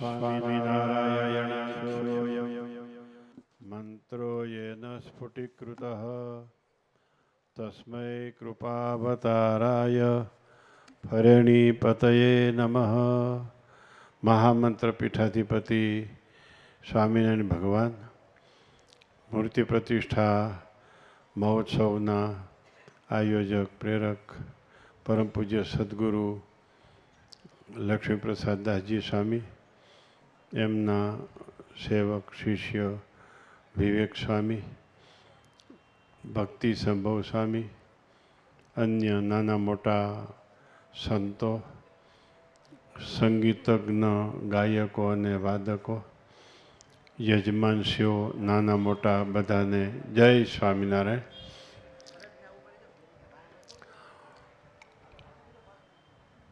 स्वामिनारायणेश्वरोऽयं मंत्रो येन स्फुटीकृतः तस्मै कृपावताराय फरणीपतये नमः। महामंत्र पीठाधिपति स्वामिनारायण भगवान मूर्ति प्रतिष्ठा महोत्सवના આયોજક પ્રેરક પરમ પૂજ્ય સદગુરુ લક્ષ્મીપ્રસાદ દાસજી સ્વામી, એમના સેવક શિષ્ય વિવેક સ્વામી, ભક્તિ સંભવ સ્વામી, અન્ય નાના મોટા સંતો, સંગીતજ્ઞ ગાયકો અને વાદકો, યજમાનશ્રીઓ, નાના મોટા બધાને જય સ્વામિનારાયણ.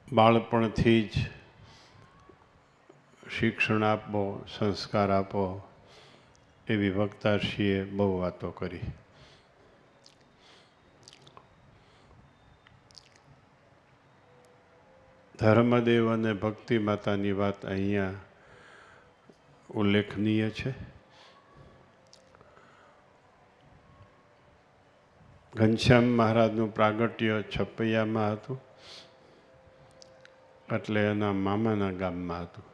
બાળપણથી જ શિક્ષણ આપો, સંસ્કાર આપો, એવી વક્તાશ્રીએ બહુ વાતો કરી. ધર્મદેવ અને ભક્તિ માતાની વાત અહીંયા ઉલ્લેખનીય છે. ઘનશ્યામ મહારાજનું પ્રાગટ્ય છપૈયામાં હતું, એટલે એના મામાના ગામમાં હતું.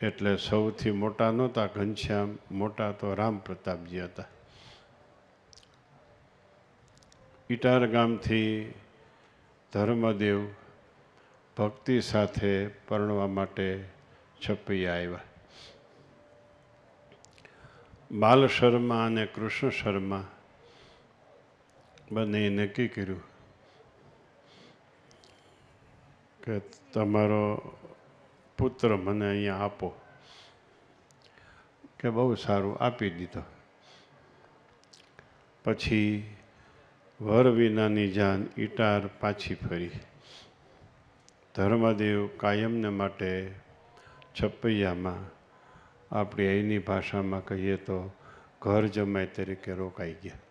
એટલે સૌથી મોટા નહોતા ઘનશ્યામ, મોટા તો રામ પ્રતાપજી હતા. ઇટાર ગામથી ધર્મદેવ ભક્તિ સાથે પરણવા માટે છપૈયા આવ્યા. બાલ શર્મા અને કૃષ્ણ શર્મા બંને નક્કી કર્યું કે તમારો પુત્ર મને અહીંયા આપો. કે બહુ સારું, આપી દીધો. પછી વર વિનાની જાન ઇટાર પાછી ફરી. ધર્મદેવ કાયમને માટે છપૈયામાં, આપણી અહીંની ભાષામાં કહીએ તો ઘર જમાઈ તરીકે રોકાઈ ગયા.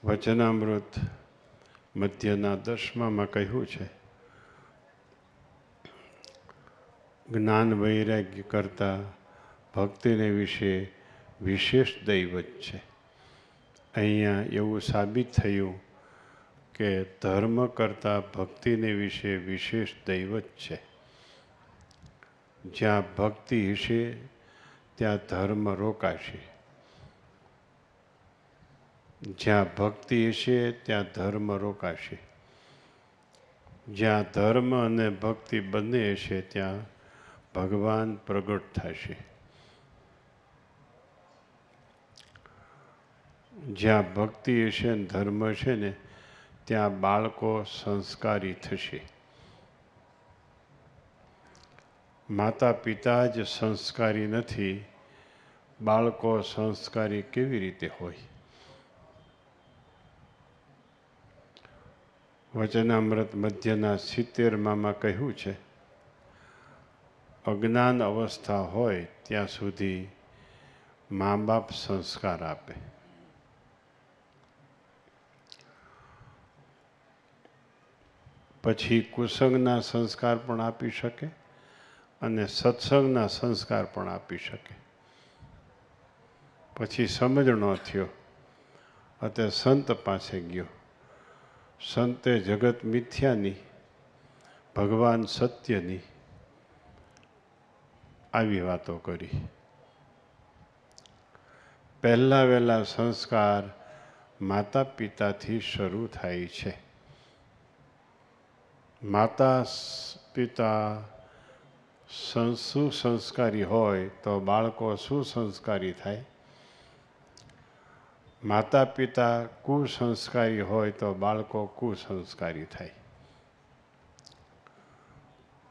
વચનામૃત મધ્યના 10માં કહ્યું છે, જ્ઞાન વૈરાગ્ય કરતાં ભક્તિને વિશે વિશેષ દૈવત છે. અહીંયા એવું સાબિત થયું કે ધર્મ કરતાં ભક્તિને વિશે વિશેષ દૈવત છે. જ્યાં ભક્તિ હશે ત્યાં ધર્મ રોકાશે, જ્યાં ભક્તિ હશે ત્યાં ધર્મ રોકાશે. જ્યાં ધર્મ અને ભક્તિ બંને હશે ત્યાં ભગવાન પ્રગટ થશે. જ્યાં ભક્તિ હશે ને ધર્મ હશે ને ત્યાં બાળકો સંસ્કારી થશે. માતા પિતા જ સંસ્કારી નથી, બાળકો સંસ્કારી કેવી રીતે હોય? વચનામૃત મધ્યના 70માં કહ્યું છે, અજ્ઞાન અવસ્થા હોય ત્યાં સુધી મા બાપ સંસ્કાર આપે. પછી કુસંગના સંસ્કાર પણ આપી શકે અને સત્સંગના સંસ્કાર પણ આપી શકે. પછી સમજણો થયો એટલે સંત પાસે ગયો. સંતે જગત મિથ્યાની, ભગવાન સત્યની આવી વાતો કરી. પહેલા વહેલા સંસ્કાર માતા પિતાથી શરૂ થાય છે. માતા પિતા સુસંસ્કારી હોય તો બાળકો સુસંસ્કારી થાય. માતા પિતા કુસંસ્કારી હોય તો બાળકો કુસંસ્કારી થાય.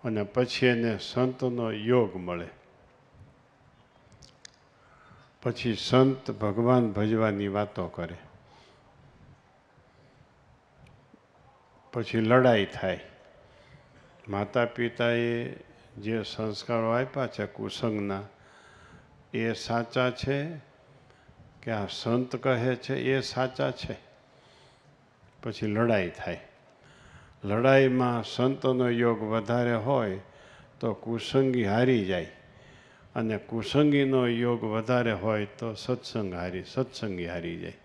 અને પછી એને સંતનો યોગ મળે. પછી સંત ભગવાન ભજવાની વાતો કરે. પછી લડાઈ થાય. માતા પિતાએ જે સંસ્કારો આપ્યા છે કુસંગના, એ સાચા છે કે આ સંત કહે છે એ સાચા છે? પછી લડાઈ થાય. લડાઈમાં સંતોનો યોગ વધારે હોય તો કુસંગી હારી જાય, અને કુસંગીનો યોગ વધારે હોય તો સત્સંગી હારી જાય.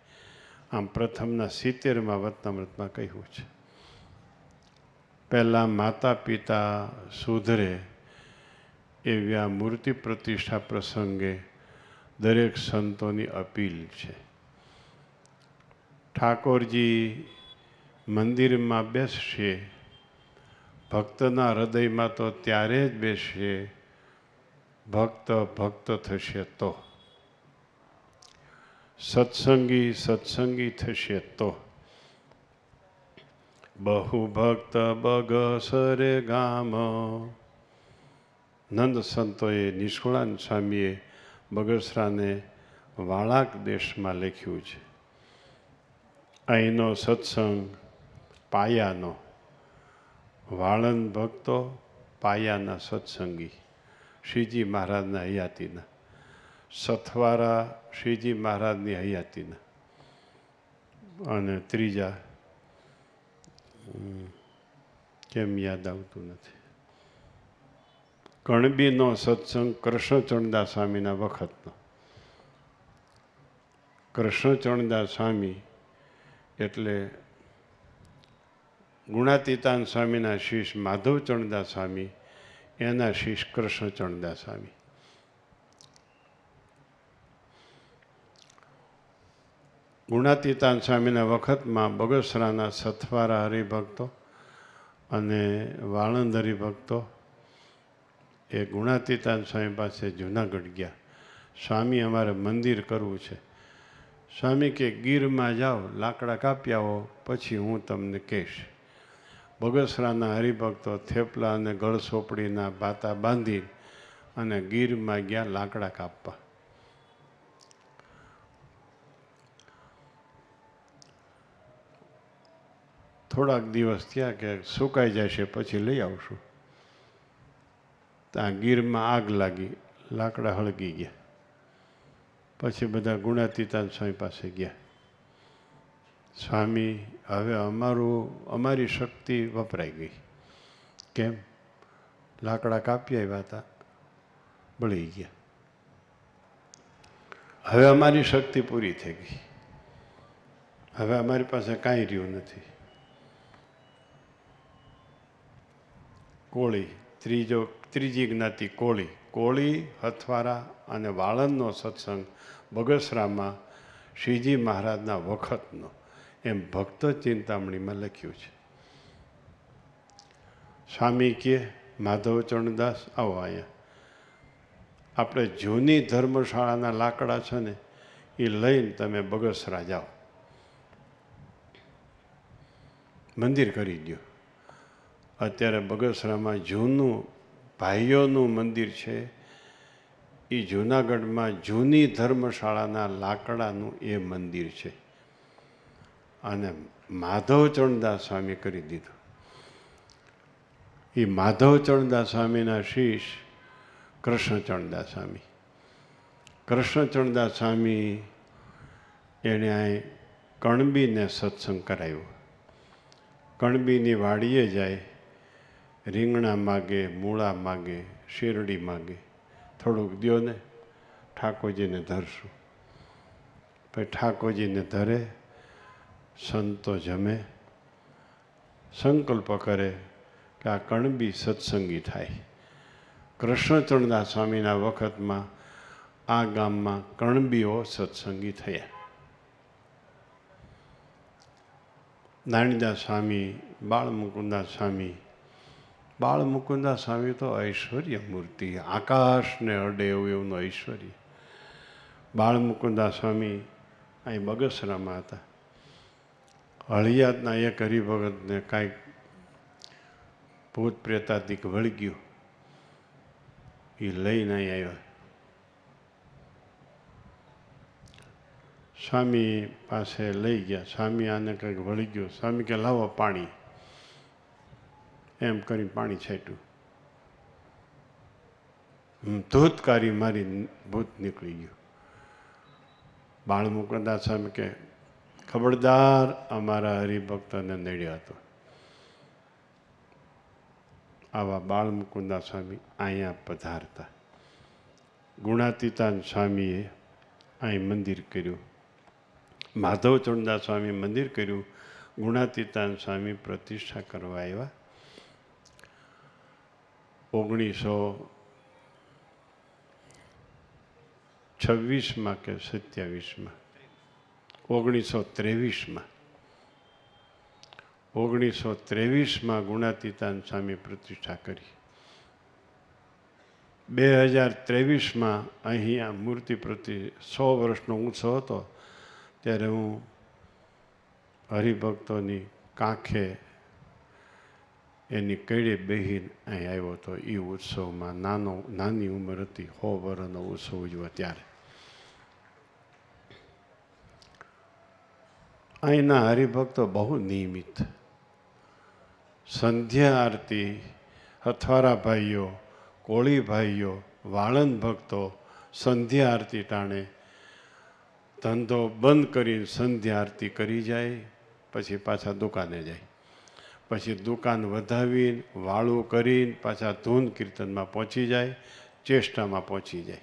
આમ પ્રથમના 70માં વતનામૃતમાં કહ્યું છે. પહેલાં માતા પિતા સુધરે એવી આ મૂર્તિ પ્રતિષ્ઠા પ્રસંગે દરેક સંતોની અપીલ છે. ઠાકોરજી મંદિરમાં બેસશે, ભક્તના હૃદયમાં તો ત્યારે જ બેસશે ભક્ત થશે તો, સત્સંગી થશે તો. બહુ ભક્ત બગસરે ગામ. નંદ સંતોએ નિષ્કુળાનંદ સ્વામીએ બગસરાને વાળાક દેશમાં લખ્યું છે. અહીંનો સત્સંગ પાયાનો, વાળંદ ભક્તો પાયાના સત્સંગી, શ્રીજી મહારાજના હયાતીના, સથવારા શ્રીજી મહારાજની હયાતીના, અને ત્રીજા કેમ યાદ આવતું નથી, કણબીનો સત્સંગ કૃષ્ણચરણદાસ સ્વામીના વખતનો. કૃષ્ણચરણદાસ સ્વામી એટલે ગુણાતીતાન સ્વામીના શિષ્ય માધવચરણદાસ સ્વામી, એના શિષ્ય કૃષ્ણચરણદાસ સ્વામી. ગુણાતીતાન સ્વામીના વખતમાં બગસરાના સથવારા હરિભક્તો અને વાળંદ હરિભક્તો એ ગુણાતીતાન સ્વામી પાસે જુનાગઢ ગયા. સ્વામી અમારે મંદિર કરવું છે. સ્વામી કે ગીરમાં જાઓ, લાકડા કાપી આવો, પછી હું તમને કહીશ. બગસરાના હરિભક્તો થેપલા અને ગળસોપડીના બાતા બાંધી અને ગીરમાં ગયા લાકડા કાપવા. થોડાક દિવસ થયા કે સુકાઈ જશે પછી લઈ આવશું. ત્યાં ગીરમાં આગ લાગી, લાકડા હળગી ગયા. પછી બધા ગુણાતીતાન સ્વામી પાસે ગયા. સ્વામી, હવે અમારી શક્તિ વપરાઈ ગઈ. કેમ? લાકડા કાપી આવ્યા હતા, બળી ગયા. હવે અમારી શક્તિ પૂરી થઈ ગઈ. હવે અમારી પાસે કાંઈ રહ્યું નથી. કોળી, ત્રીજી જ્ઞાતિ કોળી, હથવારા અને વાળંદનો સત્સંગ બગસરામાં શ્રીજી મહારાજના વખતનો, એમ ભક્ત ચિંતામણીમાં લખ્યું છે. સ્વામી કે માધવચરણદાસ આવો અહીંયા, આપણે જૂની ધર્મશાળાના લાકડા છે ને એ લઈને તમે બગસરા જાઓ, મંદિર કરી દો. અત્યારે બગસરામાં જૂનું ભાઈઓનું મંદિર છે, એ જૂનાગઢમાં જૂની ધર્મશાળાના લાકડાનું એ મંદિર છે, અને માધવચરણદાસ સ્વામી કરી દીધું. એ માધવચરણદાસ સ્વામીના શિષ્ય કૃષ્ણચરણદાસ સ્વામી. કૃષ્ણચરણદાસ સ્વામી એણે અહીં કણબીને સત્સંગ કરાવ્યો. કણબીની વાડીએ જાય, રીંગણા માગે, મૂળા માગે, શેરડી માગે, થોડુંક દ્યો ને ઠાકોરજીને ધરશું. પછી ઠાકોરજીને ધરે, સંતો જમે, સંકલ્પ કરે કે આ કણબી સત્સંગી થાય. કૃષ્ણચરણદાસ સ્વામીના વખતમાં આ ગામમાં કણબીઓ સત્સંગી થયા. નાણીદાસ સ્વામી, બાળમુકુદાસ સ્વામી તો ઐશ્વર્ય મૂર્તિ, આકાશને અડે એવું ઐશ્વર્ય. બાળમુકુદાસ સ્વામી અહીં બગસરામાં હતા. હળિયાતના એક હરિભગતને કાંઈક ભૂત પ્રેતાદિક વળગ્યું, એ લઈને અહીં આવ્યા. સ્વામી પાસે લઈ ગયા. સ્વામી આને કંઈક વળી ગયું. સ્વામી કે લાવો પાણી, એમ કરી પાણી છાંટ્યું. ધૂતકારી મારી ભૂત નીકળી ગયું. બાળમુકુદાસ સ્વામી કે ખબરદાર, અમારા હરિભક્તને નડ્યો હતો. આવા બાળમુકુંદા સ્વામી અહીંયા પધારતા. ગુણાતીતાન સ્વામીએ અહીં મંદિર કર્યું. માધવચંદા સ્વામી મંદિર કર્યું. ગુણાતીતાન સ્વામી પ્રતિષ્ઠા કરવા આવ્યા. 1926 કે 27, 1923 ગુણાતીતાન સ્વામી પ્રતિષ્ઠા કરી. 2023 અહીં આ મૂર્તિ પ્રતિ 100 વર્ષનો ઉત્સવ હતો. ત્યારે હું હરિભક્તોની કાંખે એની કઈડે બેહીને અહીં આવ્યો હતો. એ ઉત્સવમાં નાની ઉંમર હતી, 100 વર્ષનો ઉત્સવ ઉજવ્યો ત્યારે. અહીંના હરિભક્તો બહુ નિયમિત. સંધ્યા આરતી હથવારા ભાઈઓ, કોળી ભાઈઓ, વાળંદ ભક્તો સંધ્યા આરતી ટાણે ધંધો બંધ કરીને સંધ્યા આરતી કરી જાય, પછી પાછા દુકાને જાય, પછી દુકાન વધાવીને વાળું કરીને પાછા ધૂન કીર્તનમાં પહોંચી જાય, ચેષ્ટામાં પહોંચી જાય.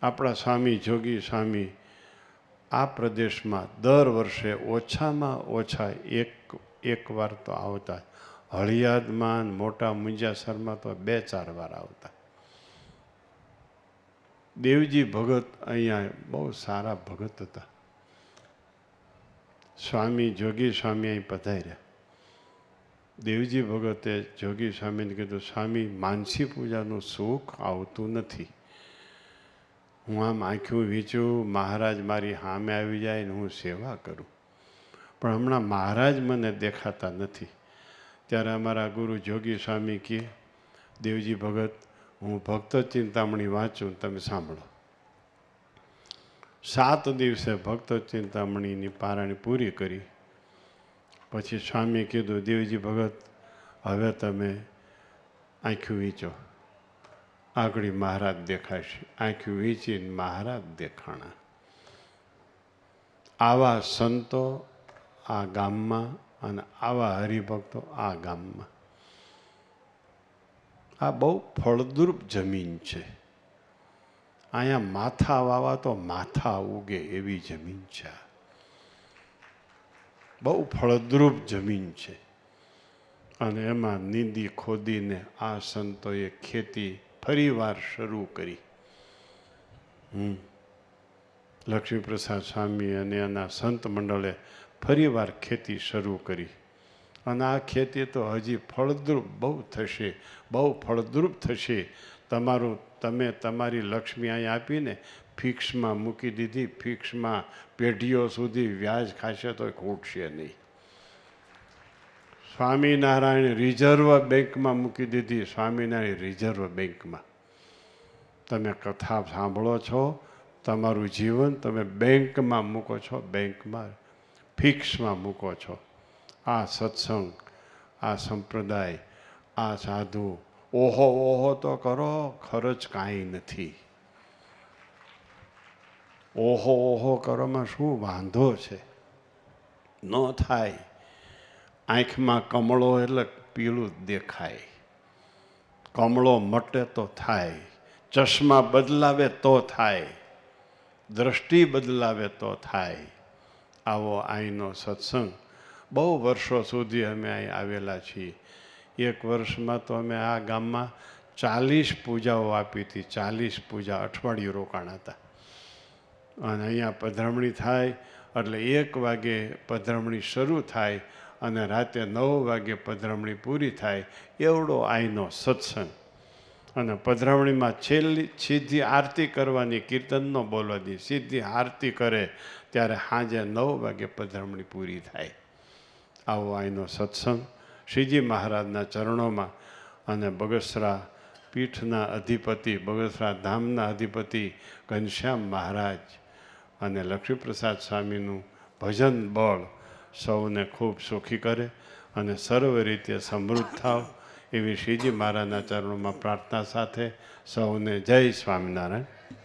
આપણા સ્વામી જોગી સ્વામી આ પ્રદેશમાં દર વર્ષે ઓછામાં ઓછા એક વાર તો આવતા. હળિયાદમાં, મોટા મુંજાસરમાં તો 2-4 વાર આવતા. દેવજી ભગત અહીંયા બહુ સારા ભગત હતા. સ્વામી જોગી સ્વામી અહીં પધાર્યા. દેવજી ભગતે જોગી સ્વામીને કીધું, સ્વામી માનસી પૂજાનું સુખ આવતું નથી. હું આમ આંખ્યું વીંચું, મહારાજ મારી સામે આવી જાય ને હું સેવા કરું, પણ હમણાં મહારાજ મને દેખાતા નથી. ત્યારે અમારા ગુરુ જોગી સ્વામી કહે, દેવજી ભગત હું ભક્ત ચિંતામણી વાંચું, તમે સાંભળો. 7 દિવસે ભક્ત ચિંતામણીની પારાયણ પૂરી કરી. પછી સ્વામીએ કીધું, દેવજી ભગત હવે તમે આંખ્યું વીંચો, આગળ મહારાજ દેખાશે. આંખ્યું વીંચીને મહારાજ દેખાણા. આવા સંતો આ ગામમાં અને આવા હરિભક્તો આ ગામમાં. આ બહુ ફળદ્રુપ જમીન છે. અહીંયા માથા વાવા તો માથા ઉગે એવી જમીન છે. બહુ ફળદ્રુપ જમીન છે. અને એમાં નીંદી ખોદીને આ સંતોએ ખેતી ફરીવાર શરૂ કરી. લક્ષ્મીપ્રસાદ સ્વામી અને એના સંત મંડળે ફરીવાર ખેતી શરૂ કરી. અને આ ખેતી તો હજી ફળદ્રુપ બહુ થશે, બહુ ફળદ્રુપ થશે. તમે તમારી લક્ષ્મી અહીં આપીને ફિક્સમાં મૂકી દીધી, ફિક્સમાં પેઢીઓ સુધી વ્યાજ ખાશે તો ખૂટશે નહીં. સ્વામિનારાયણ રિઝર્વ બેંકમાં મૂકી દીધી, સ્વામિનારાયણ રિઝર્વ બેંકમાં. તમે કથા સાંભળો છો, તમારું જીવન તમે બેંકમાં મૂકો છો, બેંકમાં ફિક્સમાં મૂકો છો. આ સત્સંગ, આ સંપ્રદાય, આ સાધુ ઓહો ઓહો તો કરો, ખર્ચ કાંઈ નથી. ઓહો ઓહો કરવામાં શું વાંધો છે? ન થાય. આંખમાં કમળો એટલે પીળું દેખાય, કમળો મટે તો થાય, ચશ્મા બદલાવે તો થાય, દ્રષ્ટિ બદલાવે તો થાય. આવો અહીંનો સત્સંગ. બહુ વર્ષો સુધી અમે અહીં આવેલા છીએ. એક વર્ષમાં તો અમે આ ગામમાં 40 પૂજાઓ આપી હતી. 40 પૂજા, અઠવાડિયું રોકાણા હતા. અને અહીંયા પધરામણી થાય એટલે 1 વાગે પધરામણી શરૂ થાય અને રાતે 9 વાગે પધરામણી પૂરી થાય. એવડો અહીંનો સત્સંગ. અને પધરામણીમાં સીધી આરતી કરવાની, કીર્તન ન બોલવાની, સીધી આરતી કરે ત્યારે સાંજે 9 વાગે પધરામણી પૂરી થાય. આવો અહીંનો સત્સંગ. શ્રીજી મહારાજના ચરણોમાં અને બગસરા પીઠના અધિપતિ, બગસરા ધામના અધિપતિ ઘનશ્યામ મહારાજ અને લક્ષ્મીપ્રસાદ સ્વામીનું ભજન બળ સૌને ખૂબ સુખી કરે અને સર્વ રીતે સમૃદ્ધ થાવ એવી શ્રીજી મહારાજના ચરણોમાં પ્રાર્થના સાથે સૌને જય સ્વામિનારાયણ.